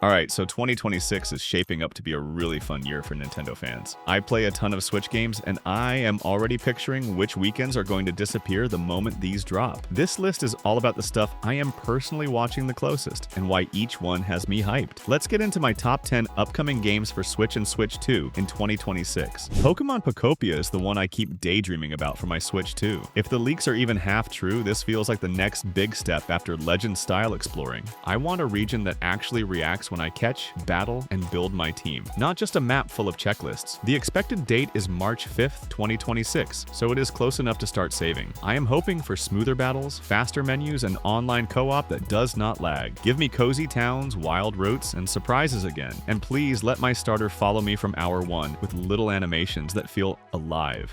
Alright, so 2026 is shaping up to be a really fun year for Nintendo fans. I play a ton of Switch games, and I am already picturing which weekends are going to disappear the moment these drop. This list is all about the stuff I am personally watching the closest, and why each one has me hyped. Let's get into my top 10 upcoming games for Switch and Switch 2 in 2026. Pokemon Pokopia is the one I keep daydreaming about for my Switch 2. If the leaks are even half true, this feels like the next big step after Legend-style exploring. I want a region that actually reacts when I catch, battle, and build my team, not just a map full of checklists. The expected date is March 5th, 2026, so it is close enough to start saving. I am hoping for smoother battles, faster menus, and online co-op that does not lag. Give me cozy towns, wild routes, and surprises again. And please let my starter follow me from hour 1 with little animations that feel alive.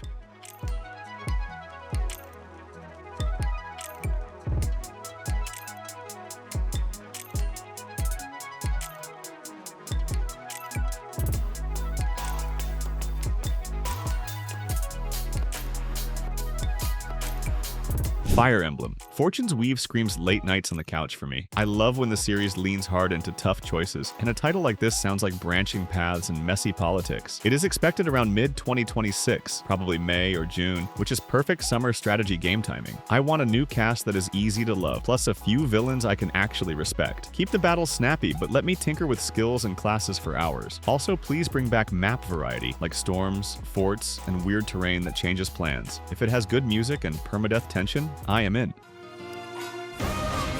Fire Emblem. Fortune's Weave screams late nights on the couch for me. I love when the series leans hard into tough choices, and a title like this sounds like branching paths and messy politics. It is expected around mid-2026, probably May or June, which is perfect summer strategy game timing. I want a new cast that is easy to love, plus a few villains I can actually respect. Keep the battles snappy, but let me tinker with skills and classes for hours. Also, please bring back map variety, like storms, forts, and weird terrain that changes plans. If it has good music and permadeath tension, I am in.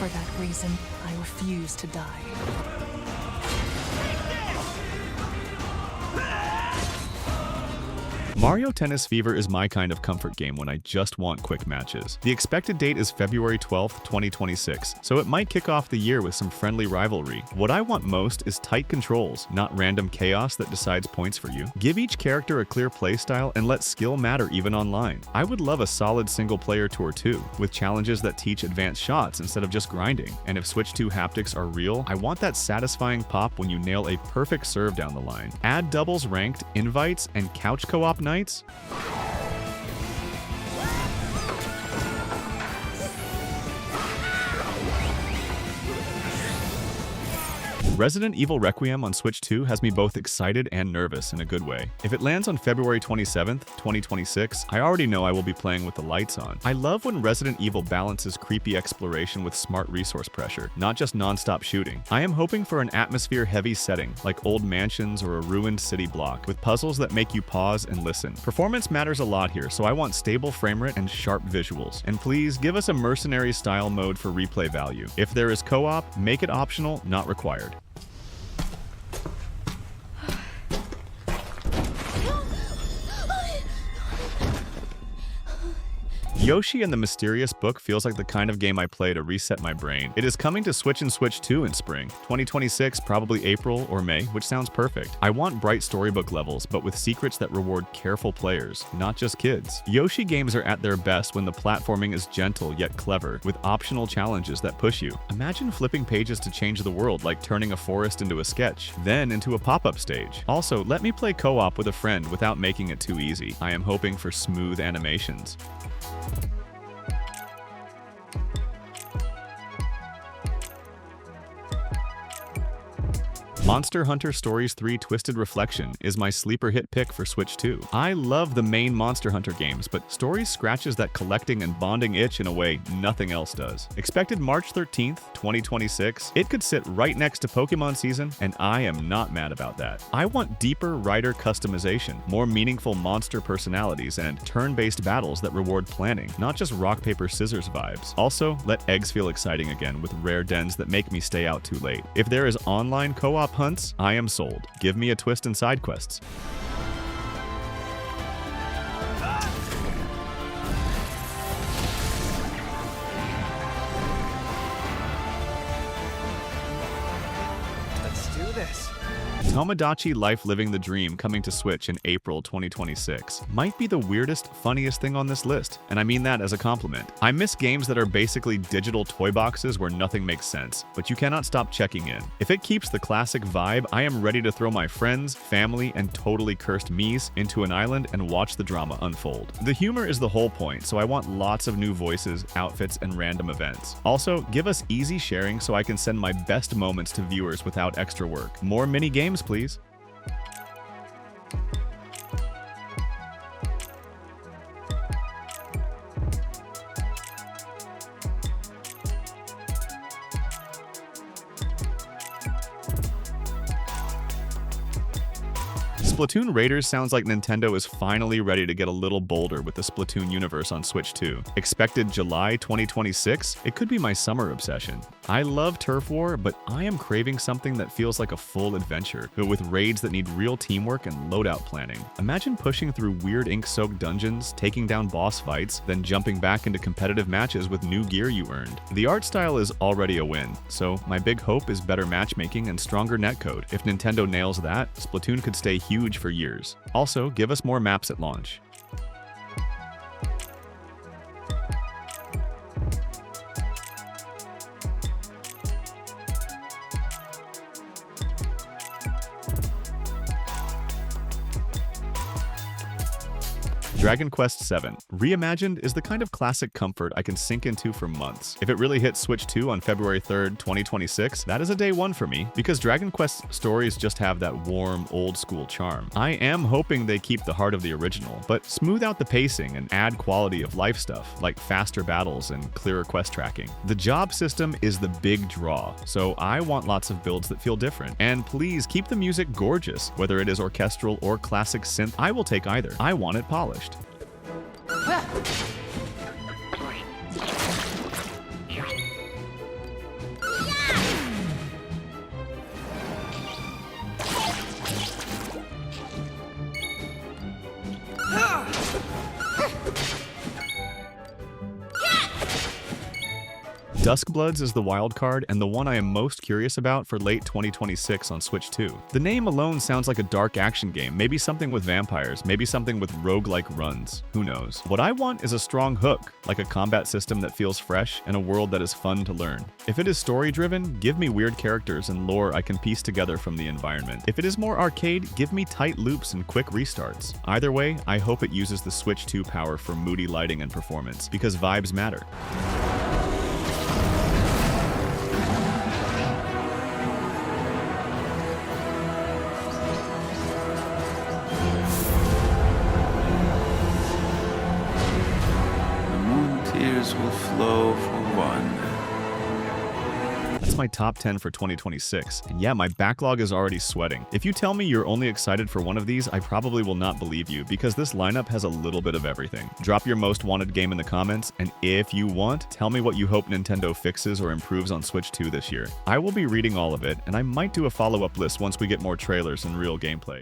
For that reason, I refuse to die. Mario Tennis Fever is my kind of comfort game when I just want quick matches. The expected date is February 12th, 2026, so it might kick off the year with some friendly rivalry. What I want most is tight controls, not random chaos that decides points for you. Give each character a clear playstyle and let skill matter even online. I would love a solid single-player tour too, with challenges that teach advanced shots instead of just grinding. And if Switch 2 haptics are real, I want that satisfying pop when you nail a perfect serve down the line. Add doubles ranked, invites, and couch co-op nights. Resident Evil Requiem on Switch 2 has me both excited and nervous in a good way. If it lands on February 27th, 2026, I already know I will be playing with the lights on. I love when Resident Evil balances creepy exploration with smart resource pressure, not just non-stop shooting. I am hoping for an atmosphere-heavy setting, like old mansions or a ruined city block, with puzzles that make you pause and listen. Performance matters a lot here, so I want stable framerate and sharp visuals. And please, give us a mercenary-style mode for replay value. If there is co-op, make it optional, not required. Yoshi and the Mysterious Book feels like the kind of game I play to reset my brain. It is coming to Switch and Switch 2 in spring, 2026, probably April or May, which sounds perfect. I want bright storybook levels, but with secrets that reward careful players, not just kids. Yoshi games are at their best when the platforming is gentle yet clever, with optional challenges that push you. Imagine flipping pages to change the world, like turning a forest into a sketch, then into a pop-up stage. Also, let me play co-op with a friend without making it too easy. I am hoping for smooth animations. Monster Hunter Stories 3 Twisted Reflection is my sleeper hit pick for Switch 2. I love the main Monster Hunter games, but Stories scratches that collecting and bonding itch in a way nothing else does. Expected March 13th, 2026, it could sit right next to Pokémon season, and I am not mad about that. I want deeper rider customization, more meaningful monster personalities, and turn-based battles that reward planning, not just rock, paper, scissors vibes. Also, let eggs feel exciting again with rare dens that make me stay out too late. If there is online co-op hunts, I am sold. Give me a twist and side quests. Let's do this. Tomodachi Life Living the Dream coming to Switch in April 2026 might be the weirdest, funniest thing on this list, and I mean that as a compliment. I miss games that are basically digital toy boxes where nothing makes sense, but you cannot stop checking in. If it keeps the classic vibe, I am ready to throw my friends, family, and totally cursed me's into an island and watch the drama unfold. The humor is the whole point, so I want lots of new voices, outfits, and random events. Also, give us easy sharing so I can send my best moments to viewers without extra work. More mini games, please. Splatoon Raiders sounds like Nintendo is finally ready to get a little bolder with the Splatoon universe on Switch 2. Expected July 2026? It could be my summer obsession. I love Turf War, but I am craving something that feels like a full adventure, but with raids that need real teamwork and loadout planning. Imagine pushing through weird ink-soaked dungeons, taking down boss fights, then jumping back into competitive matches with new gear you earned. The art style is already a win, so my big hope is better matchmaking and stronger netcode. If Nintendo nails that, Splatoon could stay huge for years. Also, give us more maps at launch. Dragon Quest VII. Reimagined is the kind of classic comfort I can sink into for months. If it really hits Switch 2 on February 3rd, 2026, that is a day one for me, because Dragon Quest stories just have that warm, old-school charm. I am hoping they keep the heart of the original, but smooth out the pacing and add quality of life stuff, like faster battles and clearer quest tracking. The job system is the big draw, so I want lots of builds that feel different. And please keep the music gorgeous, whether it is orchestral or classic synth, I will take either. I want it polished. Duskbloods is the wild card and the one I am most curious about for late 2026 on Switch 2. The name alone sounds like a dark action game, maybe something with vampires, maybe something with roguelike runs, who knows. What I want is a strong hook, like a combat system that feels fresh and a world that is fun to learn. If it is story-driven, give me weird characters and lore I can piece together from the environment. If it is more arcade, give me tight loops and quick restarts. Either way, I hope it uses the Switch 2 power for moody lighting and performance, because vibes matter. Tears will flow for one. That's my top 10 for 2026, and yeah, my backlog is already sweating. If you tell me you're only excited for one of these, I probably will not believe you, because this lineup has a little bit of everything. Drop your most wanted game in the comments, and if you want, tell me what you hope Nintendo fixes or improves on Switch 2 this year. I will be reading all of it, and I might do a follow-up list once we get more trailers and real gameplay.